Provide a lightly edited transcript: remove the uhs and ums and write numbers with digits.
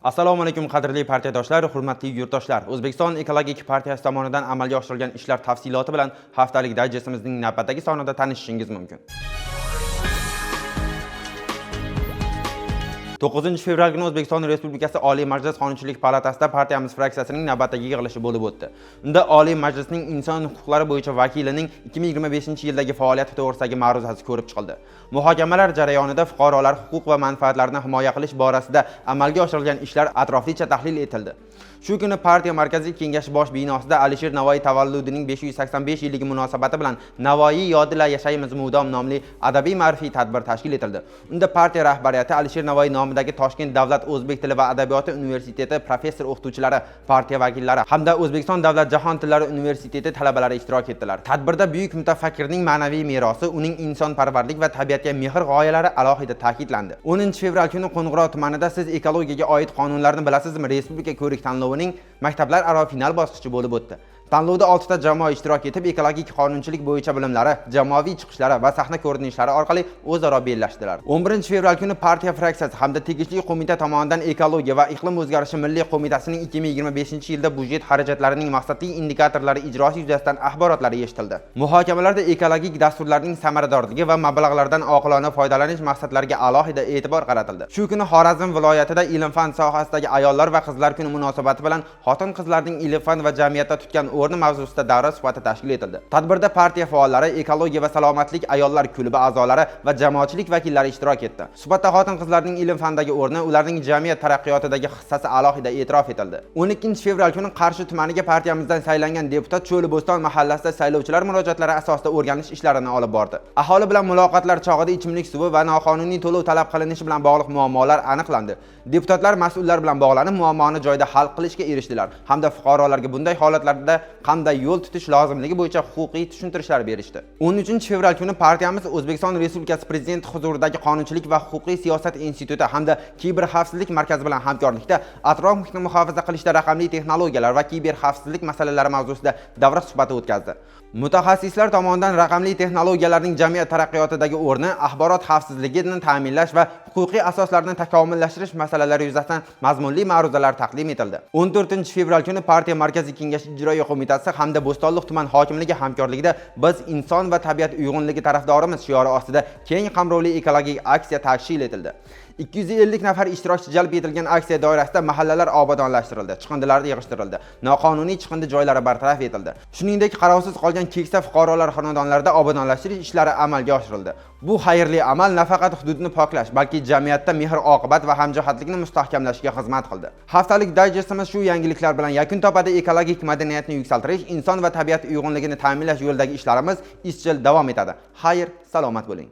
Assalomu alaykum qadrli partiyadoshlar, hurmatli yurtdoshlar. O'zbekiston ekologik partiyasi tomonidan amalga oshirilgan ishlar tafsiloti bilan haftalik dayjestimizning navbatdagi sonida tanishishingiz mumkin. 9 fevral kuni O'zbekiston Respublikasi Oliy Majlis Qonunchilik palatasida partiyamiz fraksiyasining navbatdagi yig'ilishi bo'lib o'tdi. Unda Oliy Majlisning inson huquqlari bo'yicha vakilining 2025-yildagi faoliyati to'g'risidagi ma'ruzasi ko'rib chiqildi. Muhokamalar jarayonida fuqarolar huquq va manfaatlarini himoya qilish borasida amalga oshirilgan ishlar atroflicha tahlil etildi. Shu kuni partiya markaziy kengashi bosh binosida Alisher Navoiy tavalludining 585 yilligi munosabati bilan Navoiy yodida yashaymiz mudom nomli adabiy ma'rifiy tadbir tashkil etildi. Unda partiya rahbariyati Alisher Navoiy nomidagi Toshkent davlat o'zbek tili va adabiyoti universiteti professor o'qituvchilari, partiya vakillari hamda O'zbekiston davlat jahon tillari universiteti talabalari ishtirok etdilar. Tadbirda buyuk mutafakkirning ma'naviy merosi, uning insonparvarlik va tabiatga mehr g'oyalari alohida ta'kidlandi. 10 fevral kuni Qo'ng'irot tumanida siz ekologiyaga oid qonunlarni bilasizmi? Respublika ko'rik tanlovining maktablar aro final bosqichi bo'lib o'tdi. Tanlovda 6 ta jamoa ishtirok etib, ekologik qonunchilik bo'yicha bilimlari, jamoaviy chiqishlari va sahna ko'rinishlari orqali o'zaro bellashdilar. 11 fevral kuni partiya fraksiyasi hamda tegishli qo'mita tomonidan Ekologiya va iqlim o'zgarishi milliy qo'mitasining 2025-yilda budjet xarajatlarining maqsadli indikatorlari ijrosi yuzasidan axborotlari eshitildi. Muhokamalarda ekologik dasturlarning samaradorligi va mablag'lardan oqilona foydalanish maqsadlariga alohida e'tibor qaratildi. Shu kuni Xorazm viloyatida ilm-fan sohasidagi ayollar va qizlar kuni munosabati bilan xotin-qizlarning ilm-fan va jamiyatda tutgan o'rni mavzusida davra suhbati tashkil etildi. Tadbirda partiya faollari, ekologiya va salomatlik ayollar klubi a'zolari va jamoatchilik vakillari ishtirok etdi. Suhbatda xotin-qizlarning ilm-fandagi o'rni, ularning jamiyat taraqqiyotidagi hissasi alohida e'tirof etildi. 12 fevral kuni Qarshi tumaniga partiyamizdan saylangan deputat Cho'liboston mahallasida saylovchilar murojaatlari asosida o'rganish ishlarini olib bordi. Aholi bilan muloqotlar chog'ida ichimlik suvi va noqonuniy to'lov talab qilinishi bilan bog'liq muammolar aniqlandi. Deputatlar mas'ullar bilan bog'lanib, muammoni joyida hal qilishga erishdilar hamda fuqarolarga bunday holatlarda qanday yo'l tutish lozimligi bo'yicha huquqiy tushuntirishlar berishdi. 13 fevral kuni partiyamiz O'zbekiston Respublikasi Prezidenti huzuridagi Qonunchilik va huquqiy siyosat instituti hamda kiber xavfsizlik markazi bilan hamkorlikda atrof muhitni muhofaza qilishda raqamli texnologiyalar va kiber xavfsizlik masalalari mavzusida davra suhbati o'tkazdi. Mutaxassislar tomonidan raqamli texnologiyalarning jamiyat taraqqiyotidagi o'rni, axborot xavfsizligini ta'minlash va huquqiy asoslarni takomillashtirish masalalari yuzasidan mazmunli ma'ruzalar taqdim etildi. 14 fevral kuni partiya markaziy kengashi ijroiya qo'mitasi hamda Bo'stonliq tuman hokimligi hamkorligida biz inson va tabiat uyg'unligi tarafdorimiz shiori ostida keng qamrovli ekologik aksiya tashkil etildi. 250 nafar ishtirokchi jalb etilgan aksiya doirasida mahallalar obodonlashtirildi, chiqindilar yig'ishtirildi, noqonuniy chiqindi joylari bartaraf etildi. Shuningdek, qarovsiz qolgan keksa fuqarolar xonadonlarida obodonlashtirish ishlari amalga oshirildi. Bu xayrli amal nafaqat hududni poklash, balki jamiyatda mehr-oqibat va hamjihatlikni mustahkamlashga xizmat qildi. Haftalik dayjestimiz shu yangiliklar bilan yakun topadi. Ekologik madaniyatni yuksaltirish, inson va tabiat uyg'unligini ta'minlash yo'lidagi ishlarimiz izchil davom etadi. Xayr, salomat bo'ling.